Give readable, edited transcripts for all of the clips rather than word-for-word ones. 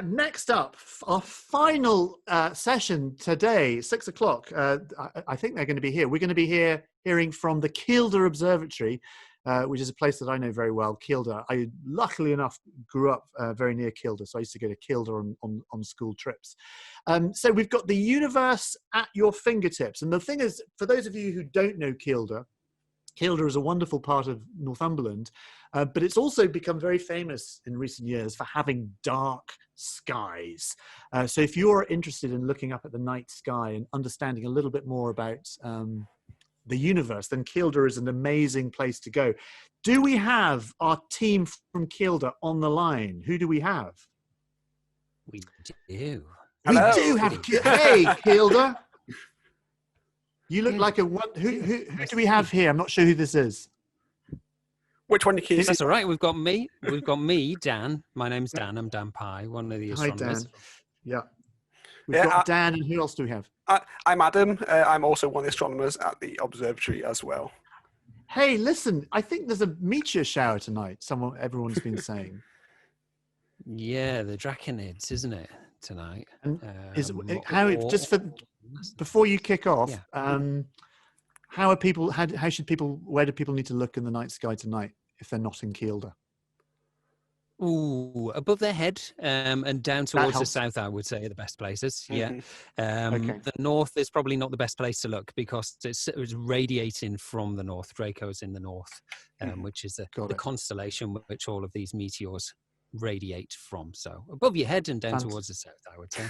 Next up, our final session today, 6 o'clock. I think they're going to be here. We're going to be hearing from the Kielder Observatory, which is a place that I know very well, Kielder. I, luckily enough, grew up very near Kielder, so I used to go to Kielder on school trips. So we've got the universe at your fingertips. And the thing is, for those of you who don't know Kielder, Kielder is a wonderful part of Northumberland, but it's also become very famous in recent years for having dark skies. So if you're interested in looking up at the night sky and understanding a little bit more about the universe, then Kielder is an amazing place to go. Do we have our team from Kielder on the line? Who do we have? We do. We Hello. do have. Hey, Kielder. You look like a one. Who do we have here? I'm not sure who this is. Which one do you That's all right. We've got me, Dan. My name's Dan. I'm Dan Pye, one of the astronomers. Hi, Dan. Yeah. We've got Dan, and who else do we have? I'm Adam. I'm also one of the astronomers at the observatory as well. Hey, listen, I think there's a meteor shower tonight. Everyone's been saying. Yeah, the Draconids, isn't it, tonight? And before you kick off, where do people need to look in the night sky tonight if they're not in Kielder? Ooh, above their head and down towards the south, I would say, are the best places. Mm-hmm. Yeah. Okay. The north is probably not the best place to look because it's radiating from the north. Draco's in the north, which is the constellation which all of these meteors radiate from. So above your head and down towards the south, I would say.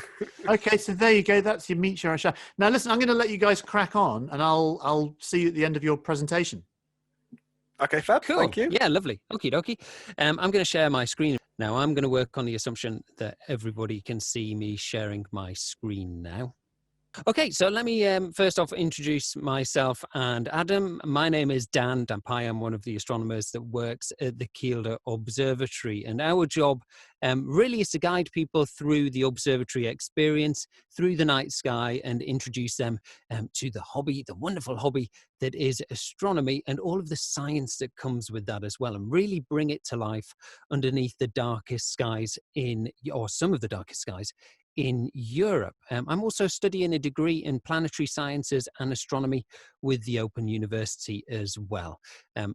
Okay, so there you go. That's your meteor shower. Now, listen, I'm going to let you guys crack on, and I'll see you at the end of your presentation. Okay, Fab. Cool. Thank you. Yeah, lovely. Okie dokie. I'm going to share my screen now. I'm going to work on the assumption that everybody can see me sharing my screen now. Okay, so let me first off introduce myself and Adam. My name is Dan Pye. I'm one of the astronomers that works at the Kielder Observatory, and our job really is to guide people through the observatory experience, through the night sky, and introduce them to the hobby, the wonderful hobby that is astronomy and all of the science that comes with that as well, and really bring it to life underneath the darkest skies or some of the darkest skies in Europe. I'm also studying a degree in planetary sciences and astronomy with the Open University as well.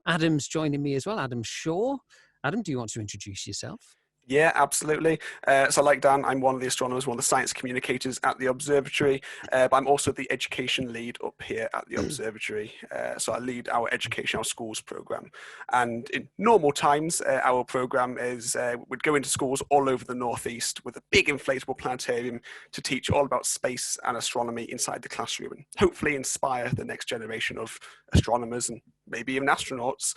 Adam's joining me as well, Adam Shaw. Adam, do you want to introduce yourself? Yeah, absolutely. So like Dan, I'm one of the astronomers, one of the science communicators at the observatory, but I'm also the education lead up here at the observatory. So I lead our educational schools program. And in normal times, our program is we'd go into schools all over the Northeast with a big inflatable planetarium to teach all about space and astronomy inside the classroom and hopefully inspire the next generation of astronomers and maybe even astronauts.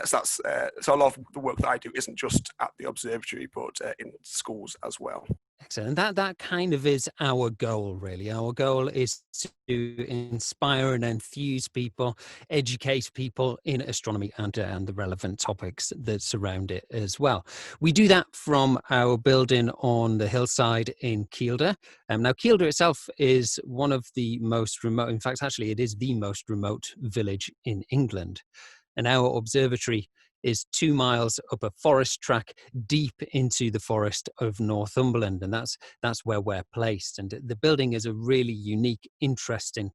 So a lot of the work that I do isn't just at the observatory, but in schools as well. Excellent. That kind of is our goal, really. Our goal is to inspire and enthuse people, educate people in astronomy and the relevant topics that surround it as well. We do that from our building on the hillside in Kielder. Now, Kielder itself is one of the most remote, in fact, actually, it is the most remote village in England. And our observatory is 2 miles up a forest track deep into the forest of Northumberland, and that's where we're placed. And the building is a really unique, interesting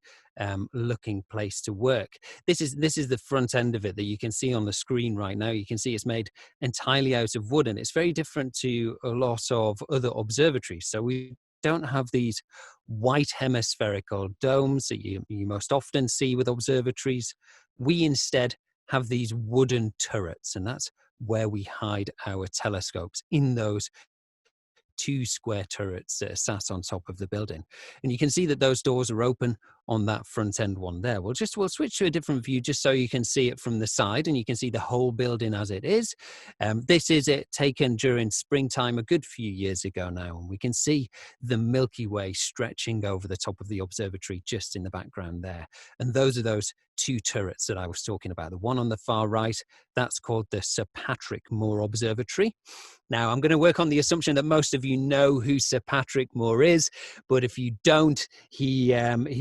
looking place to work. This is the front end of it that you can see on the screen right now. You can see it's made entirely out of wood, and it's very different to a lot of other observatories. So we don't have these white hemispherical domes that you most often see with observatories. We instead have these wooden turrets, and that's where we hide our telescopes, in those 2 square turrets that are sat on top of the building. And you can see that those doors are open on that front end one there. We'll switch to a different view just so you can see it from the side and you can see the whole building as it is. This is it taken during springtime a good few years ago now, and we can see the Milky Way stretching over the top of the observatory just in the background there. And those are those 2 turrets that I was talking about. The one on the far right, that's called the Sir Patrick Moore Observatory. Now, I'm going to work on the assumption that most of you know who Sir Patrick Moore is, but if you don't, he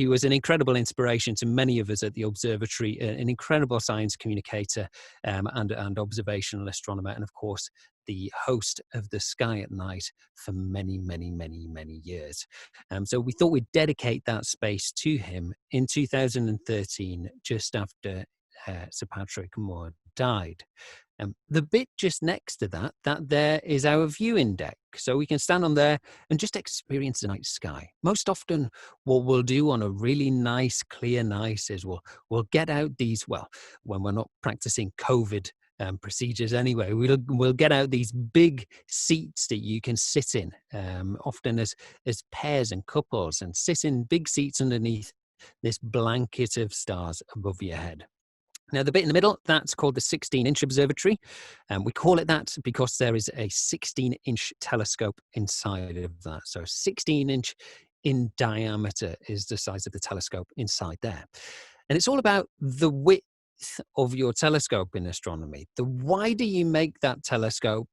was an incredible inspiration to many of us at the observatory, an incredible science communicator and observational astronomer, and of course, the host of the sky at night for many, many, many, many years. So we thought we'd dedicate that space to him in 2013, just after Sir Patrick Moore died. The bit just next to that there is our viewing deck. So we can stand on there and just experience the night sky. Most often what we'll do on a really nice, clear night is we'll get out these, well, when we're not practicing COVID procedures anyway, we'll get out these big seats that you can sit in, often as pairs and couples, and sit in big seats underneath this blanket of stars above your head. Now, the bit in the middle, that's called the 16-inch observatory. And we call it that because there is a 16-inch telescope inside of that. So 16-inch in diameter is the size of the telescope inside there. And it's all about the width of your telescope in astronomy. The wider you make that telescope,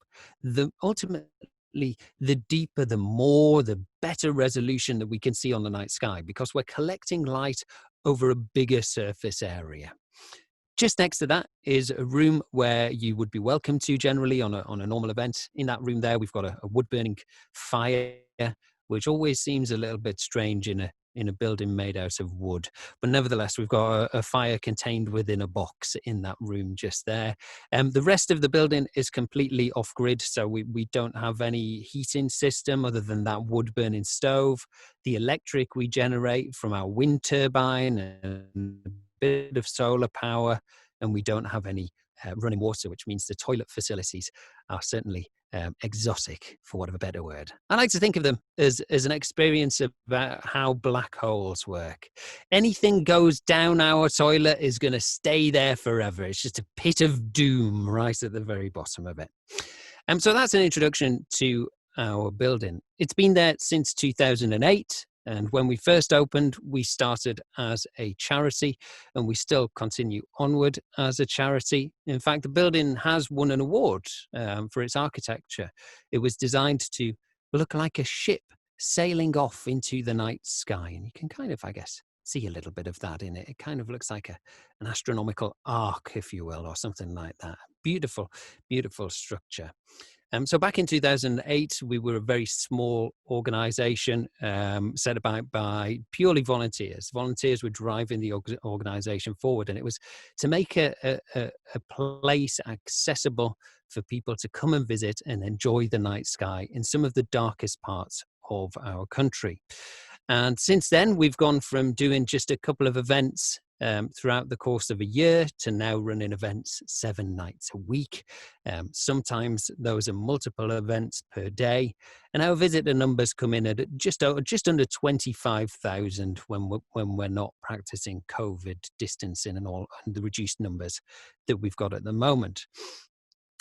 ultimately, the deeper, the more, the better resolution that we can see on the night sky, because we're collecting light over a bigger surface area. Just next to that is a room where you would be welcome to generally on a normal event. In that room there, we've got a wood-burning fire, which always seems a little bit strange in a building made out of wood. But nevertheless, we've got a fire contained within a box in that room just there. The rest of the building is completely off-grid, so we don't have any heating system other than that wood-burning stove. The electric we generate from our wind turbine and a bit of solar power, and we don't have any running water, which means the toilet facilities are certainly exotic, for want of a better word. I like to think of them as an experience about how black holes work. Anything goes down our toilet is going to stay there forever. It's just a pit of doom right at the very bottom of it. So that's an introduction to our building. It's been there since 2008. And when we first opened, we started as a charity, and we still continue onward as a charity. In fact, the building has won an award for its architecture. It was designed to look like a ship sailing off into the night sky. And you can kind of, I guess, see a little bit of that in it. It kind of looks like an astronomical ark, if you will, or something like that. Beautiful, beautiful structure. So back in 2008, we were a very small organization set about by purely volunteers. Volunteers were driving the organization forward, and it was to make a place accessible for people to come and visit and enjoy the night sky in some of the darkest parts of our country. And since then, we've gone from doing just a couple of events throughout the course of a year to now running events 7 nights a week. Sometimes those are multiple events per day. And our visitor numbers come in at just under 25,000 when we're not practicing COVID distancing and all and the reduced numbers that we've got at the moment.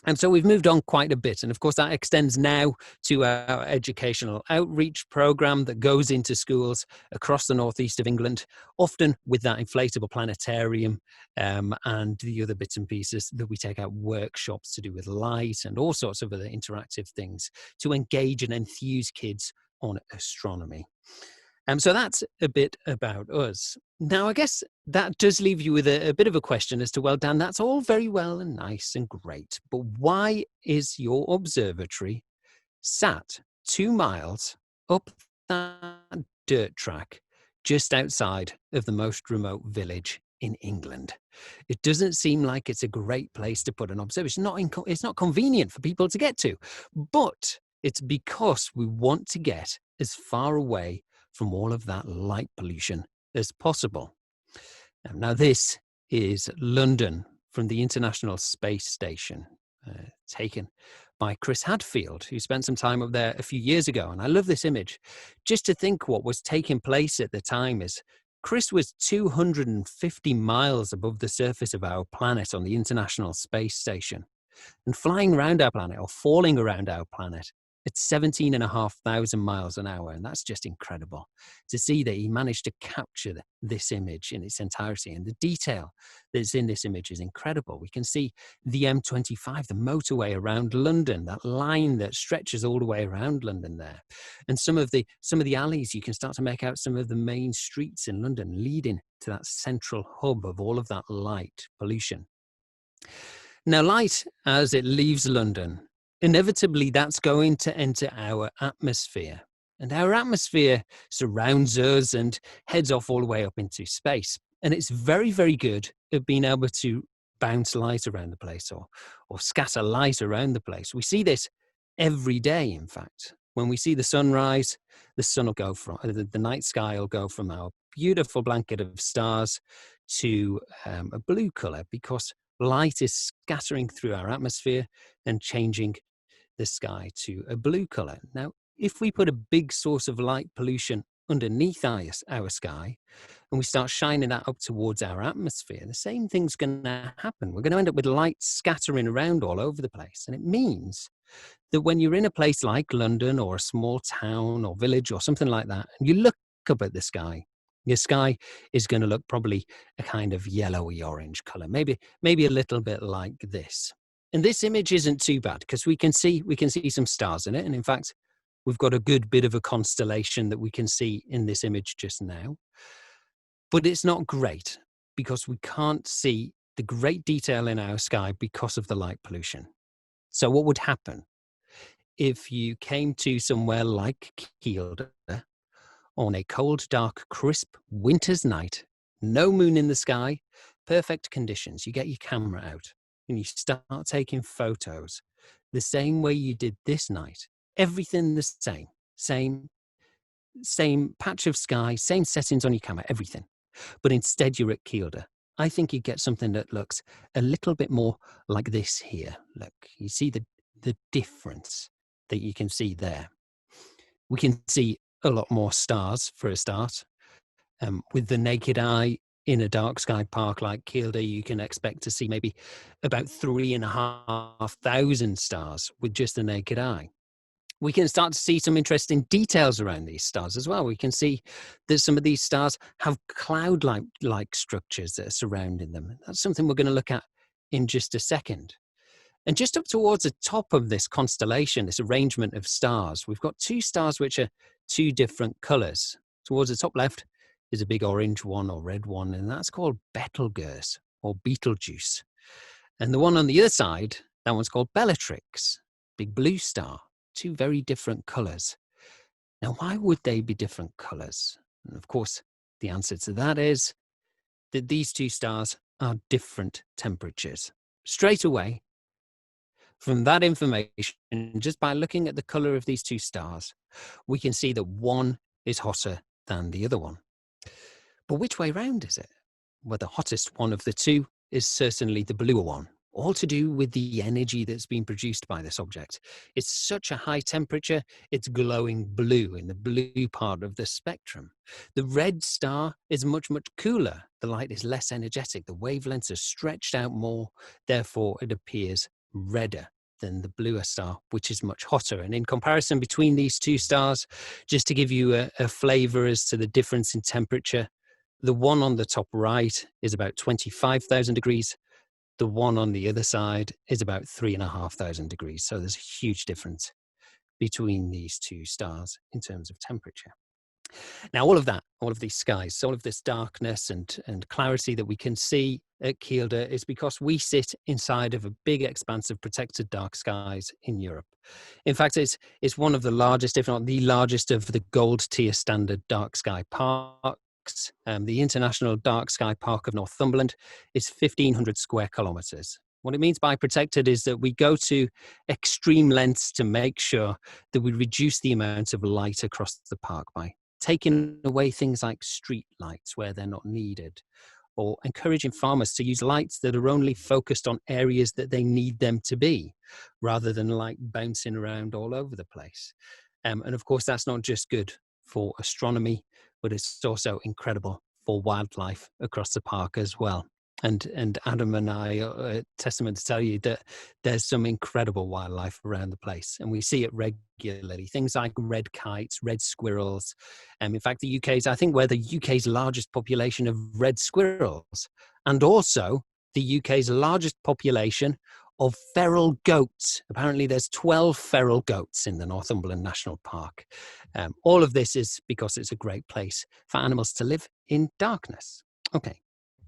And so we've moved on quite a bit. And of course, that extends now to our educational outreach program that goes into schools across the northeast of England, often with that inflatable planetarium and the other bits and pieces that we take out workshops to do with light and all sorts of other interactive things to engage and enthuse kids on astronomy. So that's a bit about us. Now, I guess that does leave you with a bit of a question as to, well, Dan, that's all very well and nice and great, but why is your observatory sat 2 miles up that dirt track just outside of the most remote village in England? It doesn't seem like it's a great place to put an observation. It's not convenient for people to get to, but it's because we want to get as far away from all of that light pollution as possible. Now, this is London from the International Space Station, taken by Chris Hadfield, who spent some time up there a few years ago. And I love this image. Just to think what was taking place at the time is Chris was 250 miles above the surface of our planet on the International Space Station and flying around our planet or falling around our planet at 17,500 miles an hour. And that's just incredible to see that he managed to capture this image in its entirety. And the detail that's in this image is incredible. We can see the M25, the motorway around London, that line that stretches all the way around London there. And some of the alleys, you can start to make out some of the main streets in London leading to that central hub of all of that light pollution. Now, light, as it leaves London, inevitably that's going to enter our atmosphere. And our atmosphere surrounds us and heads off all the way up into space. And it's very, very good at being able to bounce light around the place or scatter light around the place. We see this every day, in fact. When we see the sunrise, the sun will go from, the night sky will go from our beautiful blanket of stars to a blue color, because light is scattering through our atmosphere and changing the sky to a blue color. Now, if we put a big source of light pollution underneath our sky and we start shining that up towards our atmosphere, the same thing's going to happen. We're going to end up with light scattering around all over the place. And it means that when you're in a place like London or a small town or village or something like that, and you look up at the sky, your sky is going to look probably a kind of yellowy orange color, maybe a little bit like this. And this image isn't too bad because we can see some stars in it. And in fact, we've got a good bit of a constellation that we can see in this image just now. But it's not great because we can't see the great detail in our sky because of the light pollution. So what would happen if you came to somewhere like Kielder on a cold, dark, crisp winter's night, no moon in the sky, perfect conditions? You get your camera out and you start taking photos the same way you did this night. Everything the same patch of sky, same settings on your camera, everything. But instead you're at Kielder. I think you get something that looks a little bit more like this here. Look, you see the difference that you can see there. We can see a lot more stars for a start. With the naked eye in a dark sky park like Kielder, you can expect to see maybe about 3,500 stars with just the naked eye. We can start to see some interesting details around these stars as well. We can see that some of these stars have cloud-like structures that are surrounding them. That's something we're going to look at in just a second. And just up towards the top of this constellation, this arrangement of stars, we've got two stars which are two different colors. Towards the top left is a big orange one or red one, and that's called Betelgeuse or Betelgeuse. And the one on the other side, that one's called Bellatrix, big blue star. Two very different colors. Now, why would they be different colors? And of course, the answer to that is that these two stars are different temperatures. Straight away, from that information, just by looking at the color of these two stars, we can see that one is hotter than the other one. But which way round is it? Well, the hottest one of the two is certainly the bluer one. All to do with the energy that's being produced by this object. It's such a high temperature, it's glowing blue in the blue part of the spectrum. The red star is much, much cooler. The light is less energetic. The wavelengths are stretched out more. Therefore, it appears redder than the bluer star, which is much hotter. And in comparison between these two stars, just to give you a flavor as to the difference in temperature, the one on the top right is about 25,000 degrees. The one on the other side is about 3,500 degrees. So there's a huge difference between these two stars in terms of temperature. Now, all of these skies, all of this darkness and clarity that we can see at Kielder is because we sit inside of a big expanse of protected dark skies in Europe. In fact, it's one of the largest, if not the largest, of the gold tier standard dark sky parks. The International Dark Sky Park of Northumberland is 1,500 square kilometres. What it means by protected is that we go to extreme lengths to make sure that we reduce the amount of light across the park by taking away things like street lights where they're not needed, or encouraging farmers to use lights that are only focused on areas that they need them to be, rather than light bouncing around all over the place. And of course, that's not just good for astronomy, but it's also incredible for wildlife across the park as well. And Adam and I are testament to tell you that there's some incredible wildlife around the place, and we see it regularly. Things like red kites, red squirrels. In fact, the UK is, I think, we're the UK's largest population of red squirrels, and also the UK's largest population of feral goats. Apparently there's 12 feral goats in the Northumberland National Park. All of this is because it's a great place for animals to live in darkness. Okay,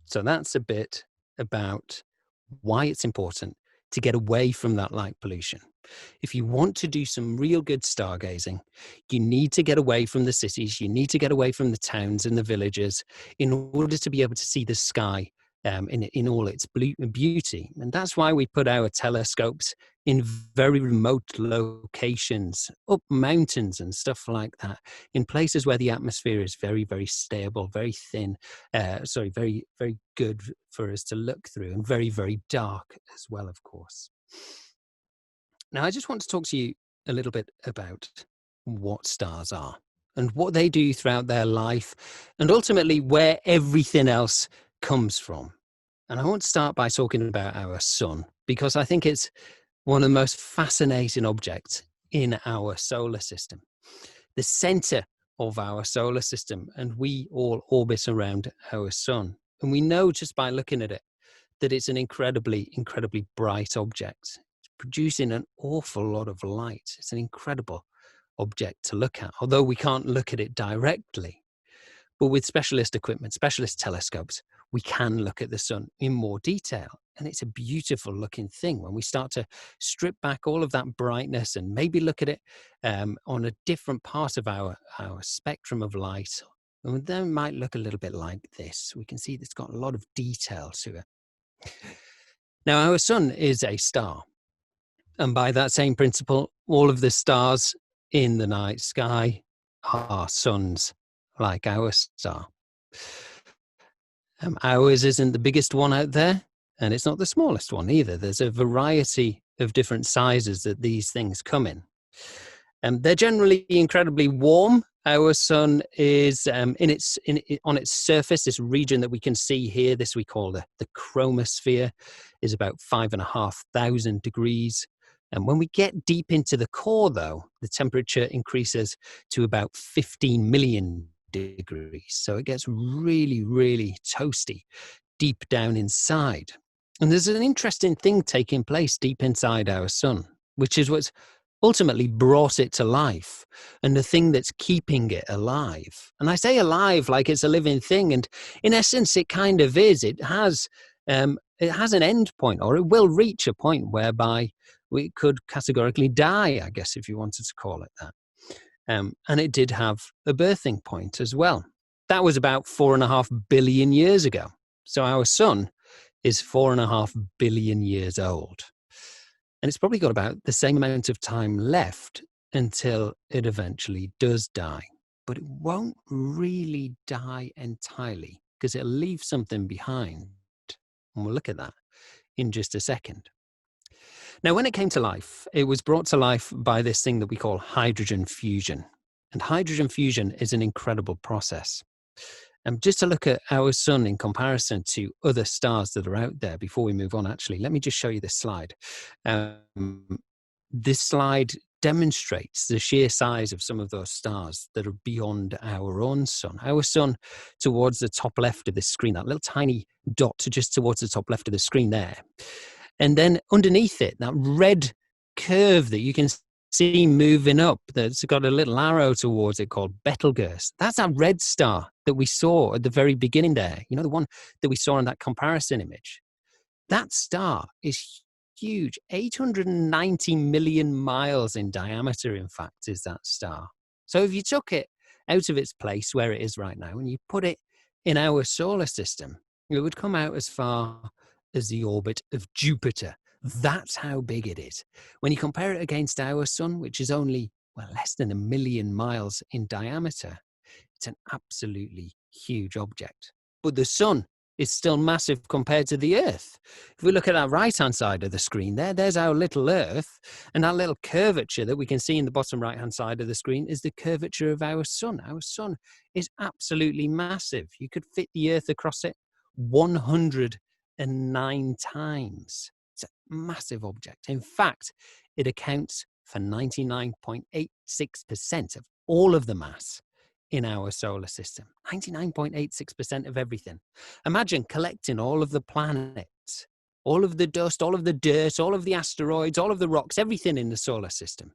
so that's a bit about why it's important to get away from that light pollution. If you want to do some real good stargazing, you need to get away from the cities, you need to get away from the towns and the villages in order to be able to see the sky in all its beauty. And that's why we put our telescopes in very remote locations, up mountains and stuff like that, in places where the atmosphere is very, very stable, very thin, very, very good for us to look through, and very, very dark as well, of course. Now, I just want to talk to you a little bit about what stars are and what they do throughout their life, and ultimately where everything else comes from. And I want to start by talking about our sun, because I think it's one of the most fascinating objects in our solar system. The center of our solar system, and we all orbit around our sun. And we know just by looking at it that it's an incredibly, incredibly bright object. It's producing an awful lot of light. It's an incredible object to look at, although we can't look at it directly. But with specialist equipment, specialist telescopes, we can look at the sun in more detail. And it's a beautiful looking thing when we start to strip back all of that brightness and maybe look at it on a different part of our spectrum of light. And then it might look a little bit like this. We can see it's got a lot of detail to it. Now, our sun is a star. And by that same principle, all of the stars in the night sky are suns, like our star. Ours isn't the biggest one out there, and it's not the smallest one either. There's a variety of different sizes that these things come in. They're generally incredibly warm. Our sun is on its surface, this region that we can see here, this we call the chromosphere, is about 5,500 degrees. And when we get deep into the core, though, the temperature increases to about 15 million degrees. So it gets really, really toasty deep down inside. And there's an interesting thing taking place deep inside our sun, which is what's ultimately brought it to life, and the thing that's keeping it alive. And I say alive like it's a living thing, and in essence it kind of is. It has an end point, or it will reach a point whereby we could categorically die, I guess, if you wanted to call it that. And it did have a birthing point as well. That was about 4.5 billion years ago. So our sun is 4.5 billion years old. And it's probably got about the same amount of time left until it eventually does die. But it won't really die entirely, because it'll leave something behind. And we'll look at that in just a second. Now, when it came to life, it was brought to life by this thing that we call hydrogen fusion. And hydrogen fusion is an incredible process. And just to look at our sun in comparison to other stars that are out there, before we move on, actually, let me just show you this slide. This slide demonstrates the sheer size of some of those stars that are beyond our own sun. Our sun, towards the top left of the screen, that little tiny dot just towards the top left of the screen there. And then underneath it, that red curve that you can see moving up, that's got a little arrow towards it called Betelgeuse. That's that red star that we saw at the very beginning there. You know, the one that we saw in that comparison image. That star is huge, 890 million miles in diameter, in fact, is that star. So if you took it out of its place where it is right now and you put it in our solar system, it would come out as far as the orbit of Jupiter. That's how big it is. When you compare it against our sun, which is only, well, less than 1 million miles in diameter, it's an absolutely huge object. But the sun is still massive compared to the Earth. If we look at that right-hand side of the screen there's our little Earth, and that little curvature that we can see in the bottom right-hand side of the screen is the curvature of our sun. Our sun is absolutely massive. You could fit the Earth across it 109 times. It's a massive object. In fact, it accounts for 99.86% of all of the mass in our solar system. 99.86% of everything. Imagine collecting all of the planets, all of the dust, all of the dirt, all of the asteroids, all of the rocks, everything in the solar system,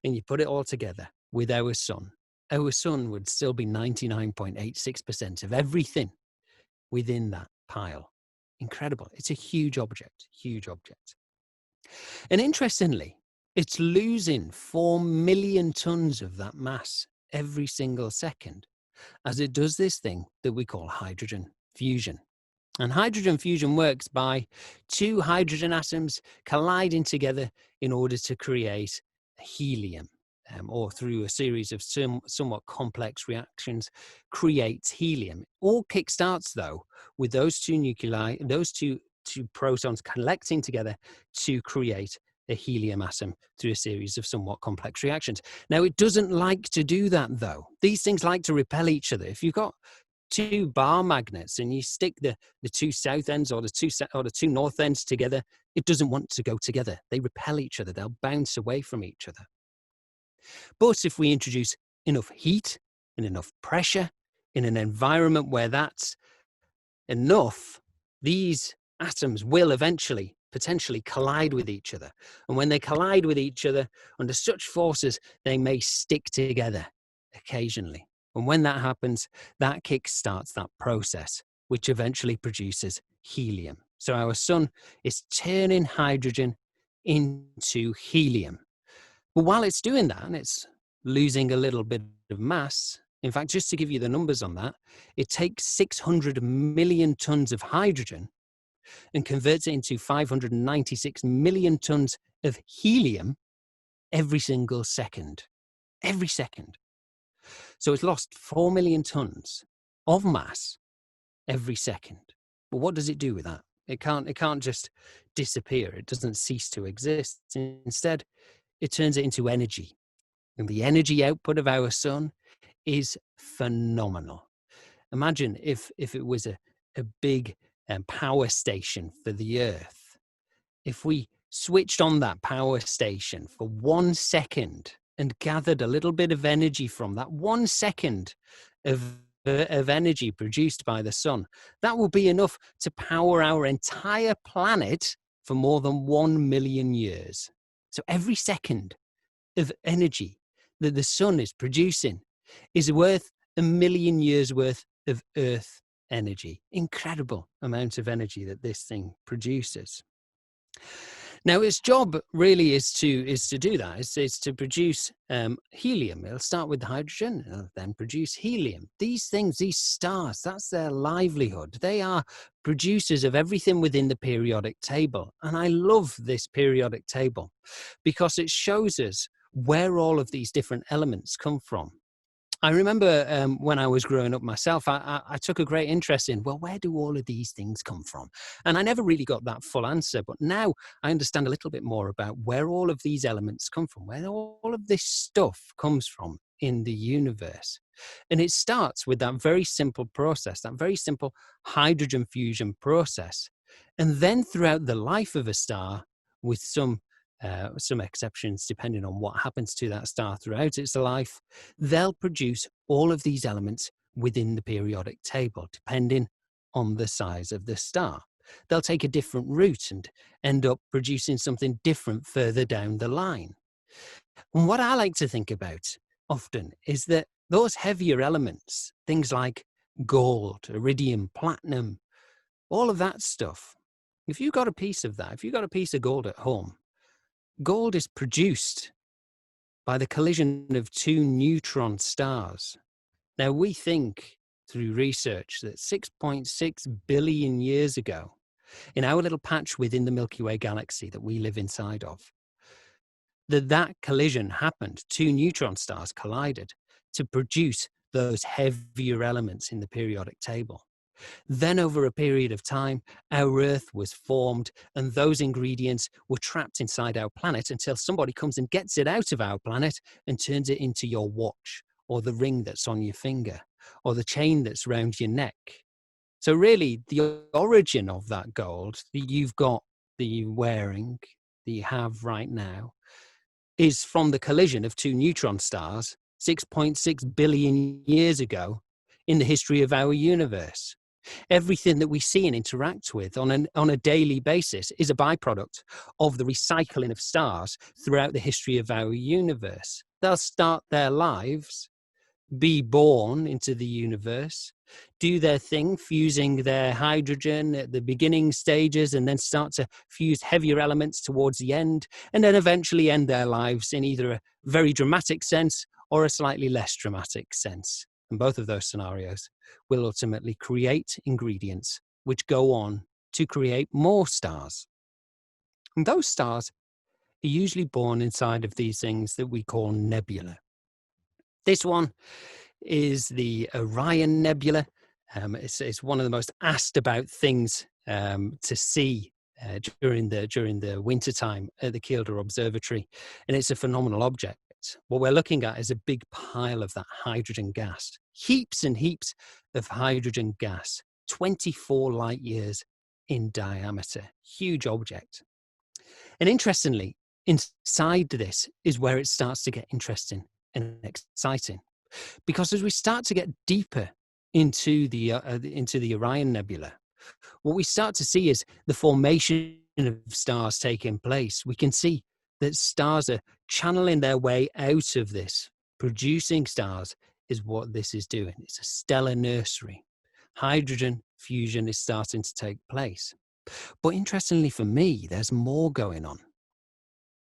and you put it all together with our sun. Our sun would still be 99.86% of everything within that pile. Incredible. It's a huge object, huge object. And interestingly, it's losing 4 million tons of that mass every single second as it does this thing that we call hydrogen fusion. And hydrogen fusion works by two hydrogen atoms colliding together in order to create helium, or through a series of somewhat complex reactions, creates helium. It all kickstarts, though, with those two nuclei, those two protons collecting together to create a helium atom through a series of somewhat complex reactions. Now, it doesn't like to do that, though. These things like to repel each other. If you've got two bar magnets and you stick the two south ends or the two north ends together, it doesn't want to go together. They repel each other. They'll bounce away from each other. But if we introduce enough heat and enough pressure in an environment where that's enough, these atoms will eventually potentially collide with each other. And when they collide with each other under such forces, they may stick together occasionally. And when that happens, that kickstarts that process, which eventually produces helium. So our sun is turning hydrogen into helium. But while it's doing that, and it's losing a little bit of mass, in fact, just to give you the numbers on that, it takes 600 million tons of hydrogen and converts it into 596 million tons of helium every single second. Every second. So it's lost 4 million tons of mass every second. But what does it do with that? It can't just disappear. It doesn't cease to exist. Instead, it turns it into energy. And the energy output of our sun is phenomenal. Imagine if it was a big power station for the Earth. If we switched on that power station for 1 second and gathered a little bit of energy from that 1 second of energy produced by the sun, that will be enough to power our entire planet for more than 1 million years. So every second of energy that the sun is producing is worth 1 million years worth of Earth energy. Incredible amount of energy that this thing produces. Now, its job really is to do that. It's to produce helium. It'll start with the hydrogen, and then produce helium. These things, these stars, that's their livelihood. They are producers of everything within the periodic table. And I love this periodic table because it shows us where all of these different elements come from. I remember when I was growing up myself, I took a great interest in, well, where do all of these things come from? And I never really got that full answer, but now I understand a little bit more about where all of these elements come from, where all of this stuff comes from in the universe. And it starts with that very simple process, that very simple hydrogen fusion process. And then throughout the life of a star, with some exceptions depending on what happens to that star throughout its life, they'll produce all of these elements within the periodic table, depending on the size of the star. They'll take a different route and end up producing something different further down the line. And what I like to think about often is that those heavier elements, things like gold, iridium, platinum, all of that stuff, if you got a piece of that, if you got a piece of gold at home, gold is produced by the collision of two neutron stars. Now, we think through research that 6.6 billion years ago, in our little patch within the Milky Way galaxy that we live inside of, that collision happened. Two neutron stars collided to produce those heavier elements in the periodic table. Then over a period of time, our Earth was formed and those ingredients were trapped inside our planet until somebody comes and gets it out of our planet and turns it into your watch or the ring that's on your finger or the chain that's round your neck. So really, the origin of that gold that you've got, that you're wearing, that you have right now, is from the collision of two neutron stars 6.6 billion years ago in the history of our universe. Everything that we see and interact with on a daily basis is a byproduct of the recycling of stars throughout the history of our universe. They'll start their lives, be born into the universe, do their thing, fusing their hydrogen at the beginning stages and then start to fuse heavier elements towards the end, and then eventually end their lives in either a very dramatic sense or a slightly less dramatic sense. And both of those scenarios will ultimately create ingredients which go on to create more stars. And those stars are usually born inside of these things that we call nebula. This one is the Orion Nebula. It's one of the most asked about things to see during the winter time at the Kielder Observatory, and it's a phenomenal object. What we're looking at is a big pile of that hydrogen gas, heaps and heaps of hydrogen gas, 24 light years in diameter, huge object. And interestingly, inside this is where it starts to get interesting and exciting, because as we start to get deeper into the Orion Nebula, what we start to see is the formation of stars taking place. We can see that stars are channeling their way out of this. Producing stars is what this is doing. It's a stellar nursery. Hydrogen fusion is starting to take place. But interestingly for me, there's more going on.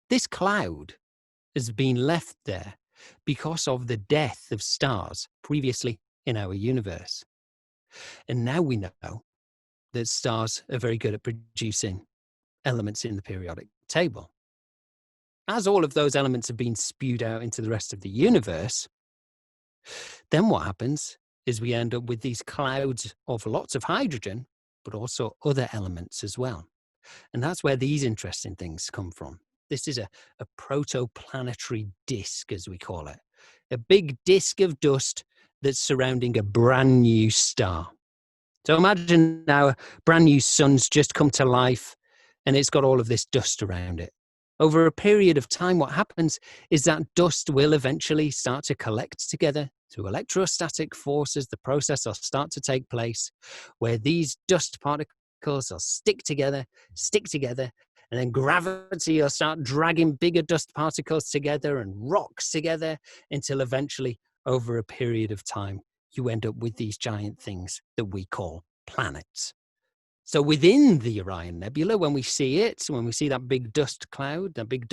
This cloud has been left there because of the death of stars previously in our universe. And now we know that stars are very good at producing elements in the periodic table. As all of those elements have been spewed out into the rest of the universe, then what happens is we end up with these clouds of lots of hydrogen, but also other elements as well. And that's where these interesting things come from. This is a protoplanetary disk, as we call it, a big disk of dust that's surrounding a brand new star. So imagine now a brand new sun's just come to life and it's got all of this dust around it. Over a period of time, what happens is that dust will eventually start to collect together through electrostatic forces. The process will start to take place where these dust particles will stick together, and then gravity will start dragging bigger dust particles together and rocks together until eventually, over a period of time, you end up with these giant things that we call planets. So within the Orion Nebula, when we see that big dust cloud, that big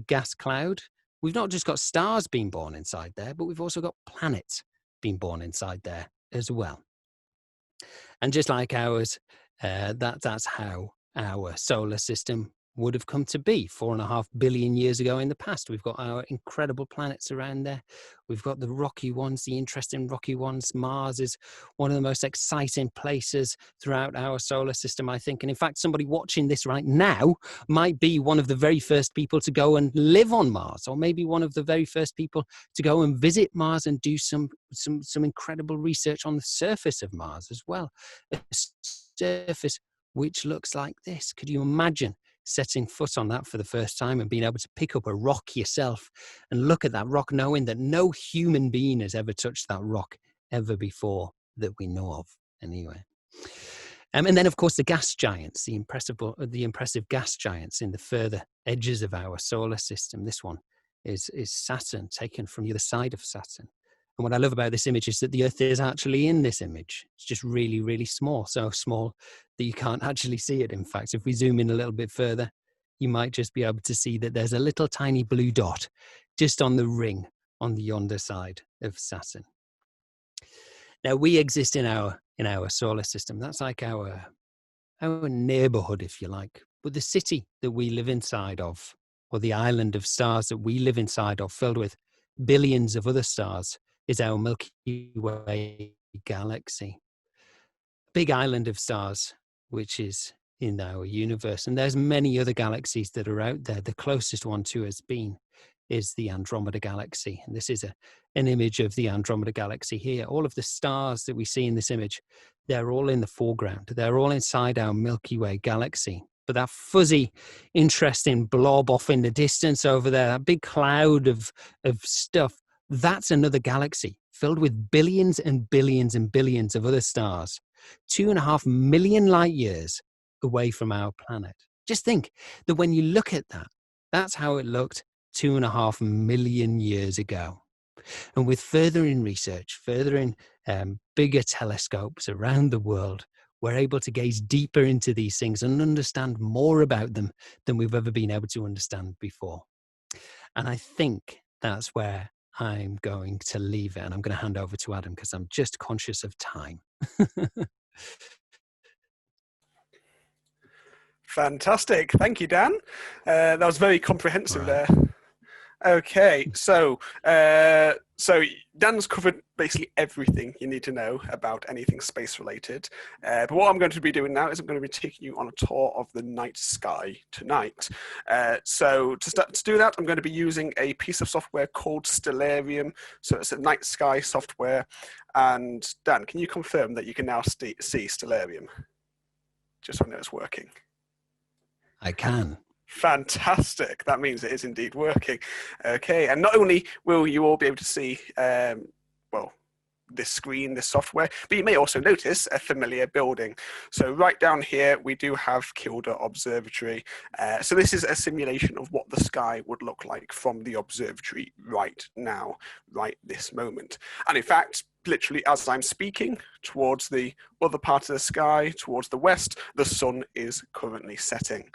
gas cloud, we've not just got stars being born inside there, but we've also got planets being born inside there as well. And just like ours, that's how our solar system would have come to be 4.5 billion years ago in the past. We've got our incredible planets around there. We've got the rocky ones, the interesting rocky ones. Mars is one of the most exciting places throughout our solar system, I think. And in fact, somebody watching this right now might be one of the very first people to go and live on Mars, or maybe one of the very first people to go and visit Mars and do some incredible research on the surface of Mars as well. A surface which looks like this. Could you imagine setting foot on that for the first time and being able to pick up a rock yourself and look at that rock, knowing that no human being has ever touched that rock ever before that we know of anyway. And then, of course, the gas giants, the impressive gas giants in the further edges of our solar system. This one is Saturn, taken from the other side of Saturn. And what I love about this image is that the Earth is actually in this image. It's just really, really small, so small that you can't actually see it. In fact, if we zoom in a little bit further, you might just be able to see that there's a little tiny blue dot just on the ring on the yonder side of Saturn. Now, we exist in our solar system. That's like our neighborhood, if you like. But the city that we live inside of, or the island of stars that we live inside of, filled with billions of other stars, is our Milky Way galaxy. Big island of stars, which is in our universe. And there's many other galaxies that are out there. The closest one to us is the Andromeda galaxy. And this is an image of the Andromeda galaxy here. All of the stars that we see in this image, they're all in the foreground. They're all inside our Milky Way galaxy. But that fuzzy, interesting blob off in the distance over there, that big cloud of stuff, that's another galaxy filled with billions and billions and billions of other stars, 2.5 million light years away from our planet. Just think that when you look at that, that's how it looked 2.5 million years ago. And with furthering research, furthering bigger telescopes around the world, we're able to gaze deeper into these things and understand more about them than we've ever been able to understand before. And I think that's where I'm going to leave it. And I'm going to hand over to Adam because I'm just conscious of time. Fantastic. Thank you, Dan. That was very comprehensive there. Okay, so Dan's covered basically everything you need to know about anything space related. But what I'm going to be doing now is I'm going to be taking you on a tour of the night sky tonight. So to do that, I'm going to be using a piece of software called Stellarium. So it's a night sky software. And Dan, can you confirm that you can now see Stellarium? Just so I know it's working. I can. Fantastic. That means it is indeed working. Okay, and not only will you all be able to see, well, this screen, this software, but you may also notice a familiar building. So right down here, we do have Kielder Observatory. So this is a simulation of what the sky would look like from the observatory right now, right this moment. And in fact, literally as I'm speaking, towards the other part of the sky, towards the west, the sun is currently setting.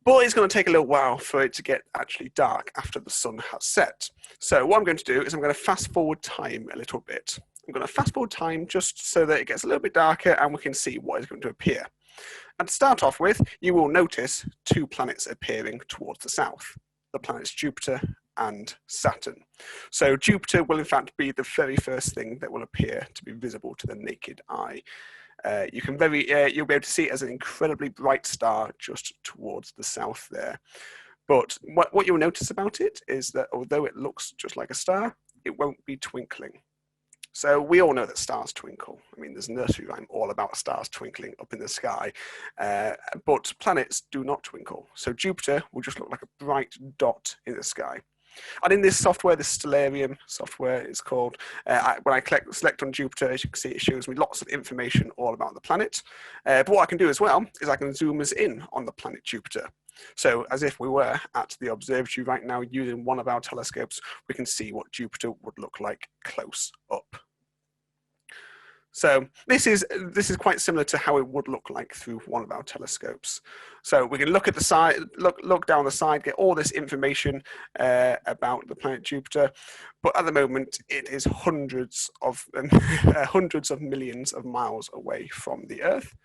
But it's going to take a little while for it to get actually dark after the sun has set. So what I'm going to do is I'm going to fast forward time a little bit. I'm going to fast forward time just so that it gets a little bit darker and we can see what is going to appear. And to start off with, you will notice two planets appearing towards the south, the planets Jupiter and Saturn. So Jupiter will in fact be the very first thing that will appear to be visible to the naked eye. You'll be able to see it as an incredibly bright star just towards the south there. But what you'll notice about it is that although it looks just like a star, it won't be twinkling. So we all know that stars twinkle. I mean, there's a nursery rhyme all about stars twinkling up in the sky, but planets do not twinkle. So Jupiter will just look like a bright dot in the sky. And in this software, the Stellarium software is called, when I select on Jupiter, as you can see, it shows me lots of information all about the planet. But what I can do as well is I can zoom us in on the planet Jupiter. So as if we were at the observatory right now using one of our telescopes, we can see what Jupiter would look like close up. So this is quite similar to how it would look like through one of our telescopes. So we can look at the side, look down the side, get all this information about the planet Jupiter, but at the moment it is hundreds of millions of miles away from the Earth.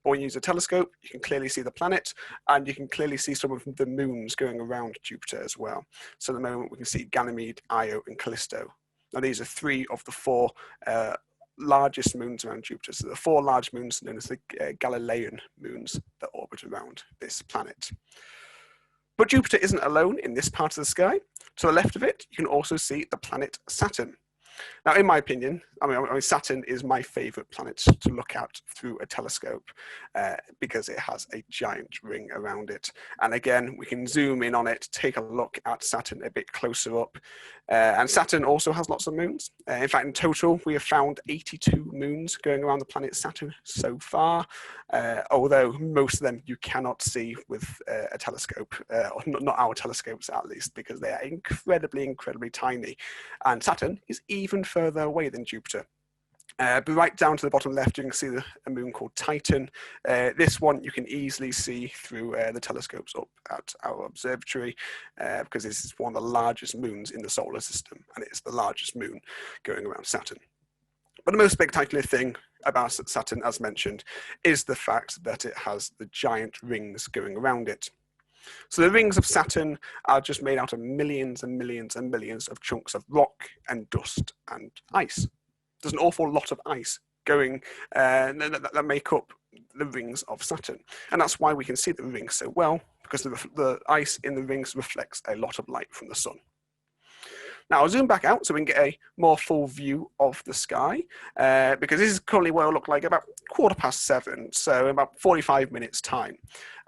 But when you use a telescope, you can clearly see the planet, and you can clearly see some of the moons going around Jupiter as well. So at the moment we can see Ganymede, Io, and Callisto. Now these are three of the four largest moons around Jupiter. So the four large moons known as the Galilean moons that orbit around this planet. But Jupiter isn't alone in this part of the sky. To the left of it, you can also see the planet Saturn. Now, in my opinion, I mean, Saturn is my favorite planet to look at through a telescope because it has a giant ring around it. And again, we can zoom in on it, take a look at Saturn a bit closer up. And Saturn also has lots of moons. In fact, in total, we have found 82 moons going around the planet Saturn so far, although most of them you cannot see with a telescope, or not our telescopes at least, because they are incredibly, incredibly tiny. And Saturn is even further away than Jupiter. But right down to the bottom left, you can see a moon called Titan. This one you can easily see through the telescopes up at our observatory because this is one of the largest moons in the solar system, and it's the largest moon going around Saturn. But the most spectacular thing about Saturn, as mentioned, is the fact that it has the giant rings going around it. So the rings of Saturn are just made out of millions and millions and millions of chunks of rock and dust and ice. There's an awful lot of ice going that make up the rings of Saturn. And that's why we can see the rings so well, because the ice in the rings reflects a lot of light from the sun. Now I'll zoom back out so we can get a more full view of the sky, because this is currently what it'll look like about 7:15, so in about 45 minutes time.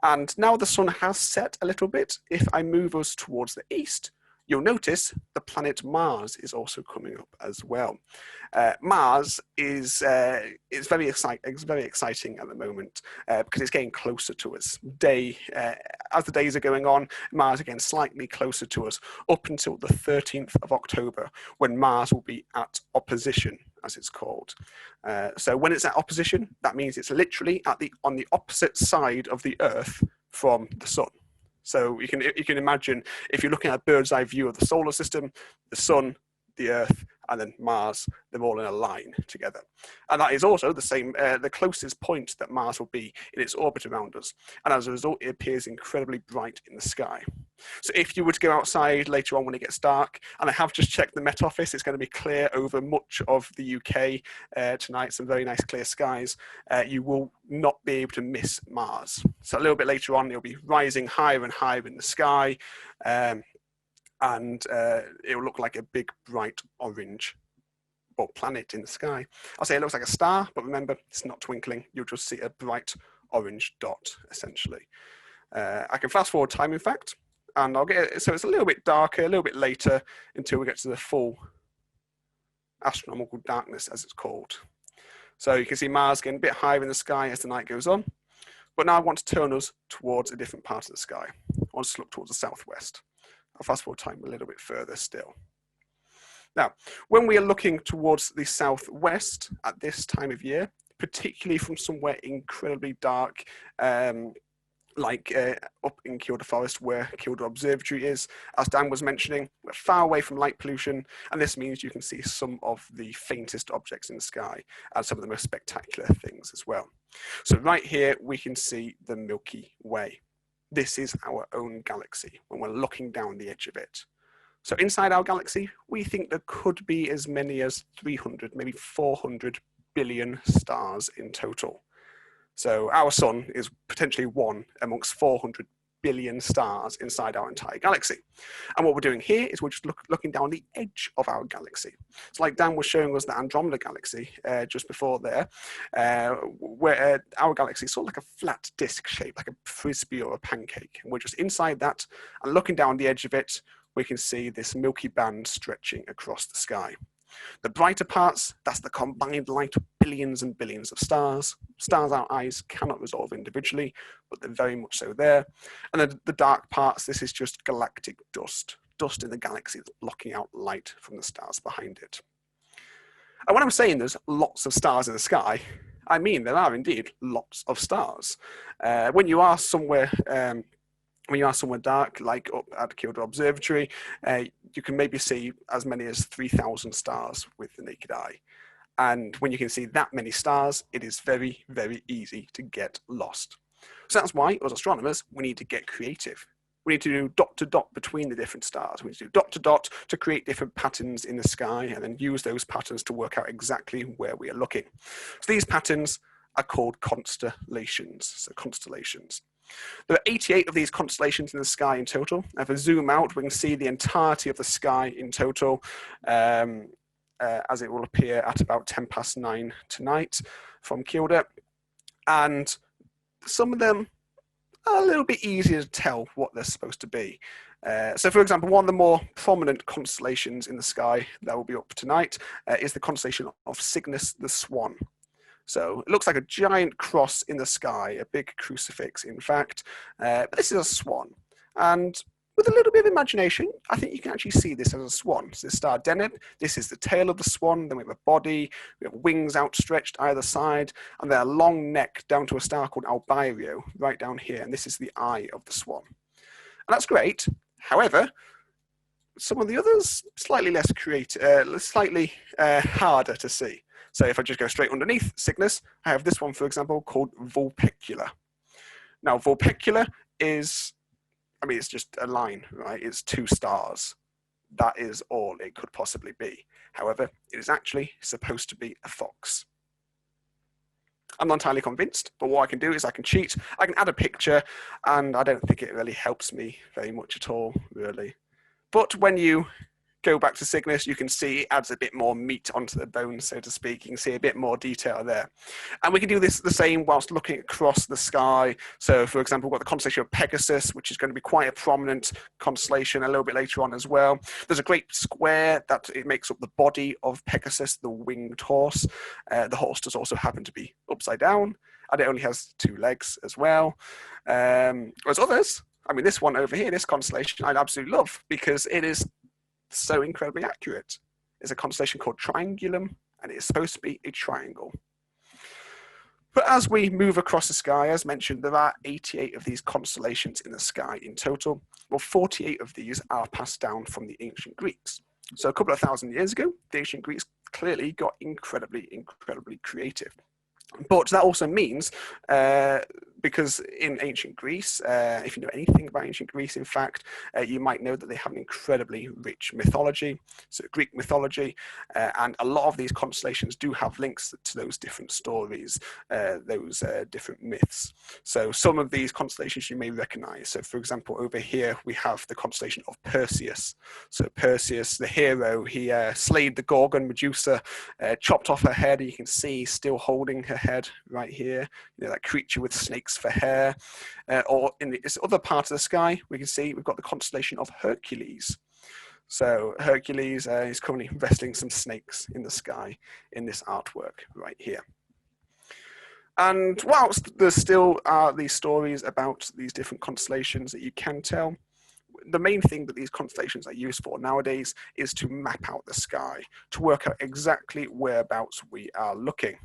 And now the sun has set a little bit. If I move us towards the east, you'll notice the planet Mars is also coming up as well. Mars is very exciting at the moment because it's getting closer to us. As the days are going on, Mars is getting slightly closer to us up until the 13th of October, when Mars will be at opposition, as it's called. So when it's at opposition, that means it's literally on the opposite side of the Earth from the Sun. So you can imagine, if you're looking at a bird's eye view of the solar system, the Sun, the Earth, and then Mars, they're all in a line together. And that is also the same, the closest point that Mars will be in its orbit around us. And as a result, it appears incredibly bright in the sky. So if you were to go outside later on when it gets dark, and I have just checked the Met Office, it's going to be clear over much of the UK tonight, some very nice clear skies, you will not be able to miss Mars. So a little bit later on, it'll be rising higher and higher in the sky, and it will look like a big bright orange planet in the sky. I'll say it looks like a star, but remember, it's not twinkling. You'll just see a bright orange dot, essentially. I can fast forward time, in fact, and I'll get it, so it's a little bit darker, a little bit later, until we get to the full astronomical darkness, as it's called. So you can see Mars getting a bit higher in the sky as the night goes on. But now I want to turn us towards a different part of the sky. I want us to look towards the southwest. I'll fast forward time a little bit further still. Now, when we are looking towards the southwest at this time of year, particularly from somewhere incredibly dark, like up in Kielder Forest where Kielder Observatory is, as Dan was mentioning, we're far away from light pollution, and this means you can see some of the faintest objects in the sky and some of the most spectacular things as well. So right here we can see the Milky Way. This is our own galaxy when we're looking down the edge of it. So inside our galaxy, we think there could be as many as 300, maybe 400 billion stars in total. So our sun is potentially one amongst 400 billion stars inside our entire galaxy. And what we're doing here is we're just looking down the edge of our galaxy. It's like Dan was showing us the Andromeda galaxy just before there, where our galaxy is sort of like a flat disk shape, like a frisbee or a pancake. And we're just inside that, and looking down the edge of it, we can see this milky band stretching across the sky. The brighter parts, that's the combined light of billions and billions of stars. Stars our eyes cannot resolve individually, but they're very much so there. And then the dark parts, this is just galactic dust. Dust in the galaxy that's blocking out light from the stars behind it. And when I'm saying there's lots of stars in the sky, I mean there are indeed lots of stars. When you are somewhere dark, like up at Kielder Observatory, you can maybe see as many as 3,000 stars with the naked eye. And when you can see that many stars, it is very, very easy to get lost. So that's why, as astronomers, we need to get creative. We need to do dot to dot between the different stars. We need to do dot to dot to create different patterns in the sky, and then use those patterns to work out exactly where we are looking. So these patterns are called constellations. So constellations. There are 88 of these constellations in the sky in total. If I zoom out, we can see the entirety of the sky in total, as it will appear at about 9:10 tonight from Kielder. And some of them are a little bit easier to tell what they're supposed to be. So for example, one of the more prominent constellations in the sky that will be up tonight is the constellation of Cygnus the Swan. So it looks like a giant cross in the sky, a big crucifix, in fact. But this is a swan. And with a little bit of imagination, I think you can actually see this as a swan. So the star Deneb, this is the tail of the swan. Then we have a body, we have wings outstretched either side, and then a long neck down to a star called Albireo, right down here. And this is the eye of the swan. And that's great. However, some of the others, slightly less creative, slightly harder to see. So if I just go straight underneath Cygnus, I have this one, for example, called Vulpecula. Now, Vulpecula is, it's just a line, right? It's two stars. That is all it could possibly be. However, it is actually supposed to be a fox. I'm not entirely convinced, but what I can do is I can cheat. I can add a picture, and I don't think it really helps me very much at all, really. But when you go back to Cygnus, you can see it adds a bit more meat onto the bones, so to speak. You can see a bit more detail there. And we can do this the same whilst looking across the sky. So, for example, we've got the constellation of Pegasus, which is going to be quite a prominent constellation a little bit later on as well. There's a great square that it makes up the body of Pegasus, the winged horse. The horse does also happen to be upside down, and it only has 2 legs as well. Whereas others, I mean, this one over here, this constellation, I absolutely love because it is so incredibly accurate. It's a constellation called Triangulum, and it's supposed to be a triangle. But as we move across the sky, as mentioned, there are 88 of these constellations in the sky in total. Well, 48 of these are passed down from the ancient Greeks. So a couple of thousand years ago, the ancient Greeks clearly got incredibly creative. But that also means, because in ancient Greece, if you know anything about ancient Greece, in fact, you might know that they have an incredibly rich mythology, so Greek mythology, and a lot of these constellations do have links to those different stories, those different myths. So some of these constellations you may recognize. So for example, over here, we have the constellation of Perseus. So Perseus, the hero, he slayed the Gorgon Medusa, chopped off her head, and you can see he's still holding her head right here, you know, that creature with snakes for hair. Or in this other part of the sky, we can see we've got the constellation of Hercules. So Hercules is currently wrestling some snakes in the sky in this artwork right here. And whilst there still are these stories about these different constellations that you can tell, the main thing that these constellations are used for nowadays is to map out the sky, to work out exactly whereabouts we are looking.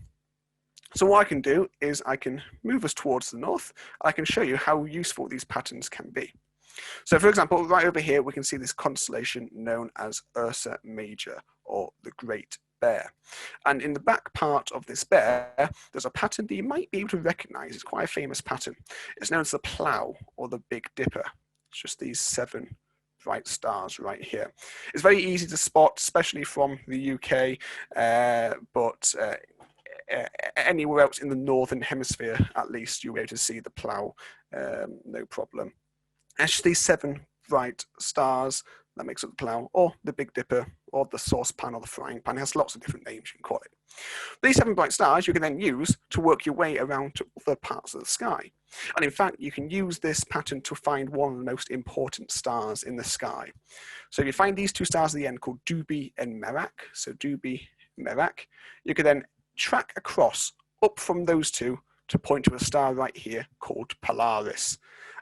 So what I can do is I can move us towards the north. I can show you how useful these patterns can be. So for example, right over here, we can see this constellation known as Ursa Major, or the Great Bear. And in the back part of this bear, there's a pattern that you might be able to recognize. It's quite a famous pattern. It's known as the Plough, or the Big Dipper. It's just these 7 bright stars right here. It's very easy to spot, especially from the UK, but anywhere else in the northern hemisphere, at least, you'll be able to see the Plough, no problem. It's just these 7 bright stars that makes up the Plough, or the Big Dipper, or the saucepan, or the frying pan. It has lots of different names you can call it. These 7 bright stars you can then use to work your way around to other parts of the sky. And in fact, you can use this pattern to find one of the most important stars in the sky. So if you find these 2 stars at the end called Dubhe and Merak, so Dubhe, Merak, you can then track across up from those 2 to point to a star right here called Polaris.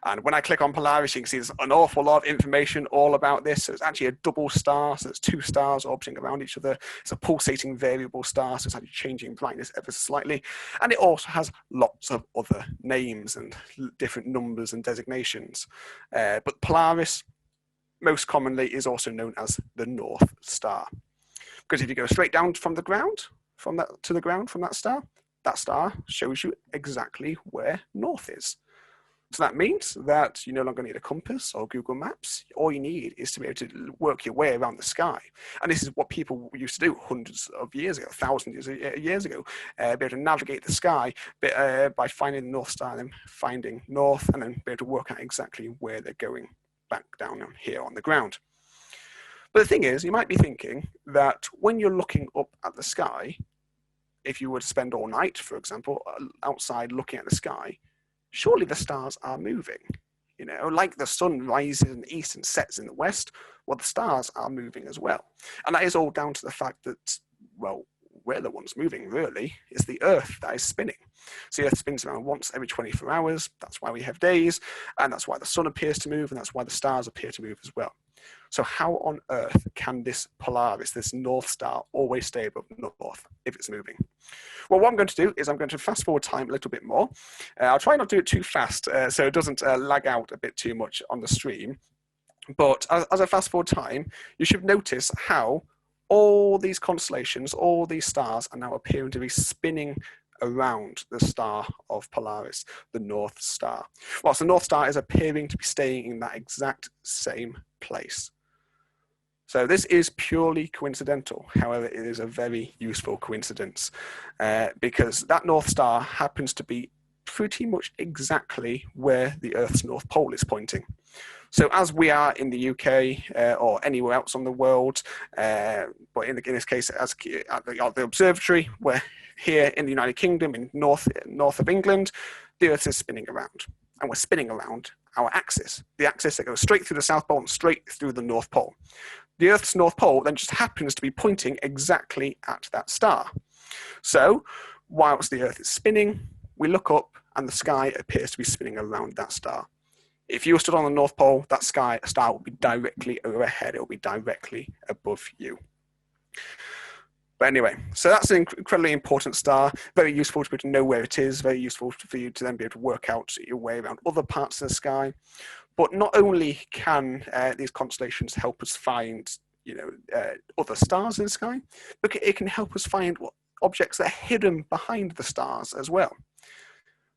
And when I click on Polaris, you can see there's an awful lot of information all about this. So it's actually a double star, so it's 2 stars orbiting around each other. It's a pulsating variable star, so it's actually changing brightness ever so slightly. And it also has lots of other names and different numbers and designations. But Polaris, most commonly, is also known as the North Star. Because if you go straight down from the ground, from that star shows you exactly where north is. So that means that you no longer need a compass or Google Maps. All you need is to be able to work your way around the sky. And this is what people used to do hundreds of years ago, thousands of years ago, be able to navigate the sky by finding the North Star and then finding north, and then be able to work out exactly where they're going back down here on the ground. But the thing is, you might be thinking that when you're looking up at the sky, if you were to spend all night, for example, outside looking at the sky, surely the stars are moving. You know, like the sun rises in the east and sets in the west, well, the stars are moving as well. And that is all down to the fact that, well, we're the ones moving, really. It's the Earth that is spinning. So the Earth spins around once every 24 hours. That's why we have days, and that's why the sun appears to move, and that's why the stars appear to move as well. So how on earth can this Polaris, this North Star, always stay above north if it's moving? Well, what I'm going to do is I'm going to fast forward time a little bit more. I'll try not to do it too fast so it doesn't lag out a bit too much on the stream. But as I fast forward time, you should notice how all these constellations, all these stars are now appearing to be spinning around the star of Polaris, the North Star. Whilst the North Star is appearing to be staying in that exact same place. So this is purely coincidental. However, it is a very useful coincidence because that North Star happens to be pretty much exactly where the Earth's North Pole is pointing. So as we are in the UK or anywhere else on the world, but in this case as at the observatory, we're here in the United Kingdom in north of England, the Earth is spinning around, and we're spinning around our axis, the axis that goes straight through the South Pole and straight through the North Pole. The Earth's North Pole then just happens to be pointing exactly at that star. So whilst the Earth is spinning, we look up and the sky appears to be spinning around that star. If you were stood on the North Pole, that star will be directly overhead. It will be directly above you. But anyway, so that's an incredibly important star, very useful to be able to know where it is, very useful for you to then be able to work out your way around other parts of the sky. But not only can these constellations help us find, other stars in the sky, but it can help us find objects that are hidden behind the stars as well.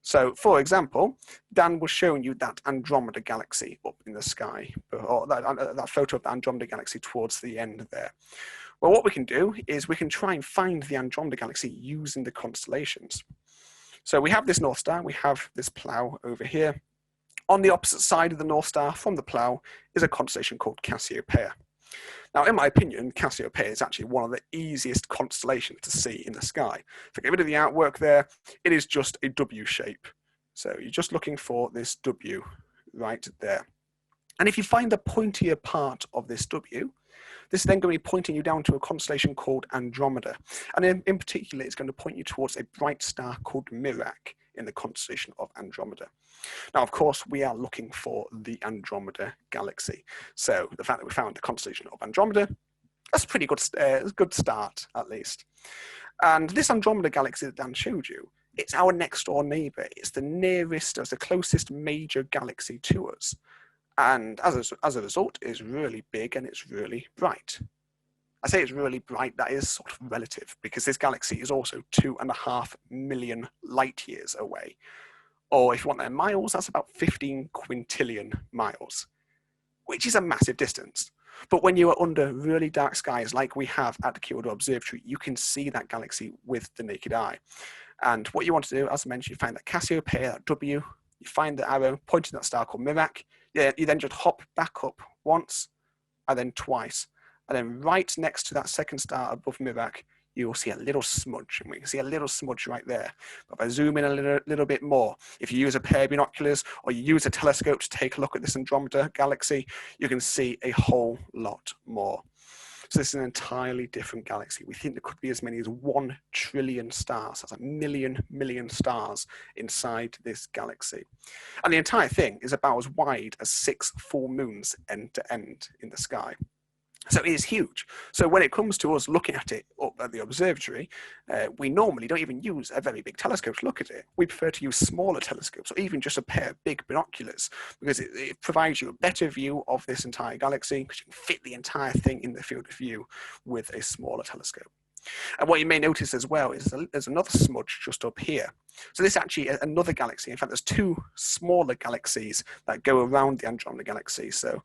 So, for example, Dan was showing you that Andromeda galaxy up in the sky, or that photo of the Andromeda galaxy towards the end there. Well, what we can do is we can try and find the Andromeda galaxy using the constellations. So we have this North Star, we have this plough over here. On the opposite side of the North Star from the plough is a constellation called Cassiopeia. Now, in my opinion, Cassiopeia is actually one of the easiest constellations to see in the sky. Forget rid of the artwork there, it is just a W shape. So you're just looking for this W right there. And if you find the pointier part of this W, this is then going to be pointing you down to a constellation called Andromeda. And in particular, it's going to point you towards a bright star called Merak in the constellation of Andromeda. Now, of course, we are looking for the Andromeda galaxy. So the fact that we found the constellation of Andromeda, that's a pretty good start, at least. And this Andromeda galaxy that Dan showed you, it's our next door neighbour. It's the nearest, it's the closest major galaxy to us. And as a result, it's really big and it's really bright. I say it's really bright, that is sort of relative, because this galaxy is also 2.5 million light years away. Or if you want that in miles, that's about 15 quintillion miles, which is a massive distance. But when you are under really dark skies like we have at the Kielder Observatory, you can see that galaxy with the naked eye. And what you want to do, as I mentioned, you find that Cassiopeia, that W, you find the arrow pointing at that star called Merak, you then just hop back up once and then twice. And then right next to that second star above Merak, you will see a little smudge, and we can see a little smudge right there. But if I zoom in a little bit more, if you use a pair of binoculars or you use a telescope to take a look at this Andromeda galaxy, you can see a whole lot more. So this is an entirely different galaxy. We think there could be as many as 1 trillion stars. That's a million stars inside this galaxy. And the entire thing is about as wide as 6 full moons end to end in the sky. So it is huge. So when it comes to us looking at it up at the observatory, we normally don't even use a very big telescope to look at it. We prefer to use smaller telescopes or even just a pair of big binoculars, because it provides you a better view of this entire galaxy, because you can fit the entire thing in the field of view with a smaller telescope. And what you may notice as well is there's another smudge just up here. So this is actually another galaxy. In fact, there's 2 smaller galaxies that go around the Andromeda galaxy. So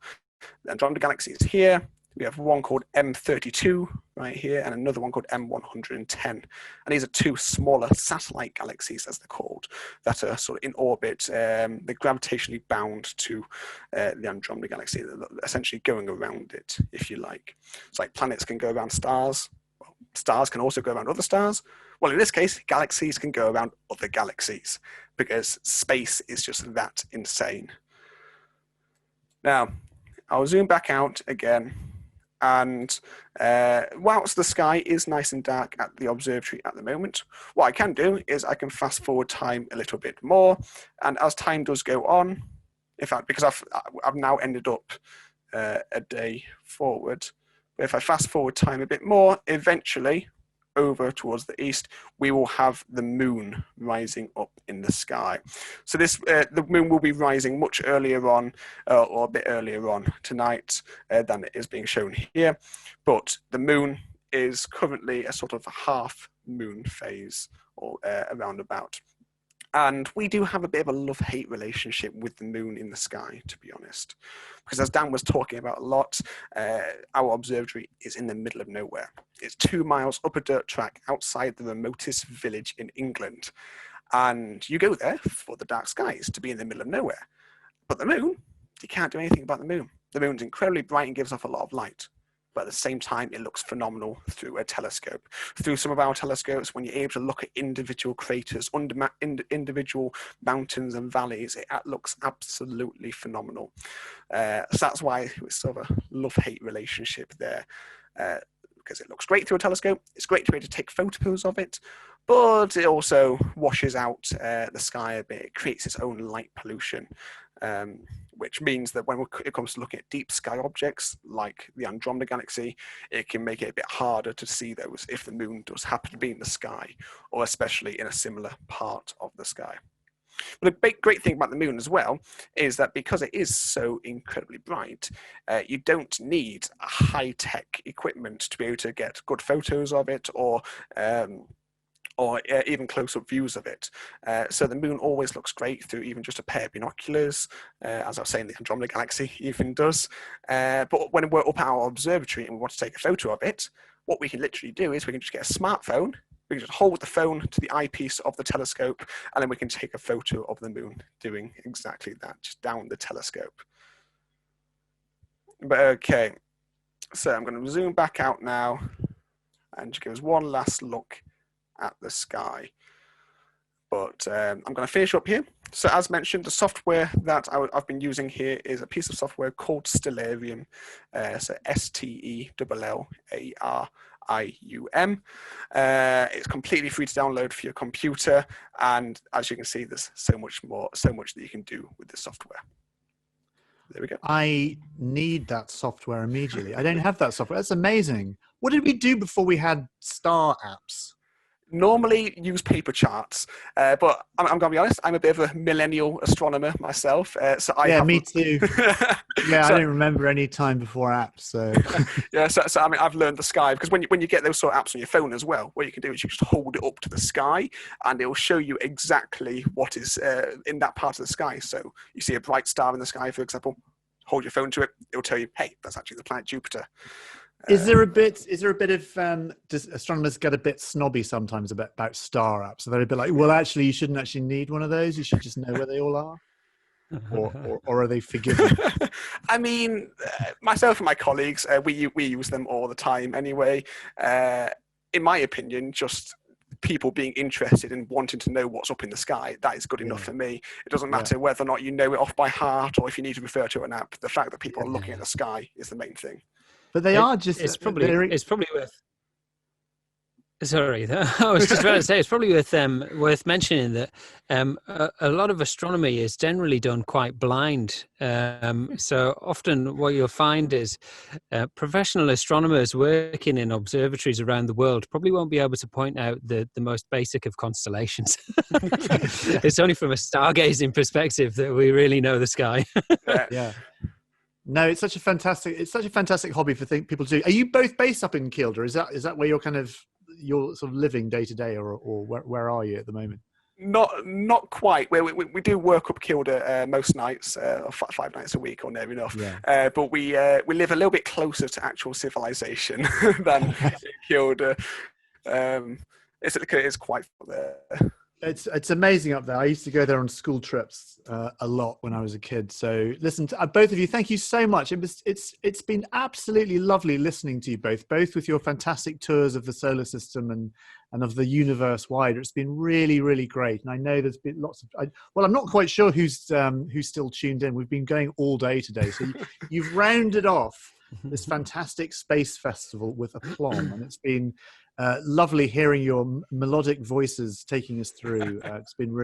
the Andromeda galaxy is here. We have one called M32 right here and another one called M110. And these are 2 smaller satellite galaxies, as they're called, that are sort of in orbit. They're gravitationally bound to the Andromeda galaxy, essentially going around it, if you like. It's like planets can go around stars. Well, stars can also go around other stars. Well, in this case, galaxies can go around other galaxies, because space is just that insane. Now, I'll zoom back out again. And whilst the sky is nice and dark at the observatory at the moment, what I can do is I can fast forward time a little bit more. And as time does go on, in fact, because I've now ended up a day forward, but if I fast forward time a bit more, eventually over towards the east, we will have the moon rising up in the sky. So this the moon will be rising much earlier on, or a bit earlier on tonight than it is being shown here. But the moon is currently a sort of half moon phase, or around about. And we do have a bit of a love-hate relationship with the moon in the sky, to be honest. Because as Dan was talking about a lot, our observatory is in the middle of nowhere. It's 2 miles up a dirt track outside the remotest village in England. And you go there for the dark skies, to be in the middle of nowhere. But the moon, you can't do anything about the moon. The moon's incredibly bright and gives off a lot of light. But at the same time, it looks phenomenal through a telescope. Through some of our telescopes, when you're able to look at individual craters, individual mountains and valleys, it looks absolutely phenomenal. So that's why it's sort of a love-hate relationship there. Because it looks great through a telescope, it's great to be able to take photos of it, but it also washes out the sky a bit. It creates its own light pollution. Which means that when it comes to looking at deep sky objects like the Andromeda galaxy, it can make it a bit harder to see those if the moon does happen to be in the sky, or especially in a similar part of the sky. But a great thing about the moon as well is that because it is so incredibly bright, you don't need high-tech equipment to be able to get good photos of it, or even close-up views of it. So the moon always looks great through even just a pair of binoculars, as I was saying, the Andromeda galaxy even does. But when we're up at our observatory and we want to take a photo of it, what we can literally do is we can just get a smartphone, we can just hold the phone to the eyepiece of the telescope, and then we can take a photo of the moon doing exactly that, just down the telescope. But okay, so I'm going to zoom back out now and just give us one last look at the sky. But I'm going to finish up here. So as mentioned, the software that I've been using here is a piece of software called Stellarium. So STELLARIUM. It's completely free to download for your computer, and as you can see, there's so much that you can do with this software. There we go. I need that software immediately. I don't have that software. That's amazing. What did we do before we had star apps? Normally use paper charts, but I'm going to be honest, I'm a bit of a millennial astronomer myself. So me too. Yeah, so, I don't remember any time before apps. So yeah, so I mean, I've learned the sky, because when you get those sort of apps on your phone as well, what you can do is you just hold it up to the sky, and it will show you exactly what is in that part of the sky. So you see a bright star in the sky, for example, hold your phone to it, it will tell you, hey, that's actually the planet Jupiter. Is there a bit of does astronomers get a bit snobby sometimes about star apps? So they're a bit like, well, actually, you shouldn't actually need one of those. You should just know where they all are. Or are they forgiven? I mean, myself and my colleagues, we use them all the time anyway. In my opinion, just people being interested in wanting to know what's up in the sky, that is good enough for me. It doesn't matter whether or not you know it off by heart, or if you need to refer to an app. The fact that people are looking at the sky is the main thing. But they are just. It's probably worth. Sorry, I was just about to say it's probably worth mentioning that a lot of astronomy is generally done quite blind. So often, what you'll find is professional astronomers working in observatories around the world probably won't be able to point out the most basic of constellations. It's only from a stargazing perspective that we really know the sky. Yeah. No, it's such a fantastic hobby for people to do. Are you both based up in Kielder? Is that where you're sort of living day to day, or where are you at the moment? Not quite. We do work up Kielder most nights, 5 nights a week or near enough. Yeah. But we live a little bit closer to actual civilization than Kielder. It's quite there. It's amazing up there. I used to go there on school trips a lot when I was a kid. So listen, both of you, thank you so much. It's been absolutely lovely listening to you both with your fantastic tours of the solar system and of the universe wider. It's been really, really great. And I know there's been lots of, I'm not quite sure who's still tuned in. We've been going all day today. So you've rounded off this fantastic space festival with aplomb, and it's been lovely hearing your melodic voices taking us through. It's been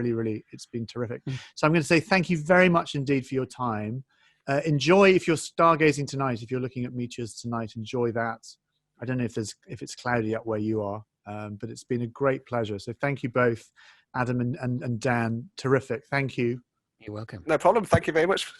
it's been terrific. So I'm going to say thank you very much indeed for your time. Enjoy, if you're stargazing tonight, if you're looking at meteors tonight, enjoy that. I don't know if it's cloudy up where you are, but it's been a great pleasure. So thank you both, Adam and Dan. Terrific. Thank you. You're welcome. No problem. Thank you very much.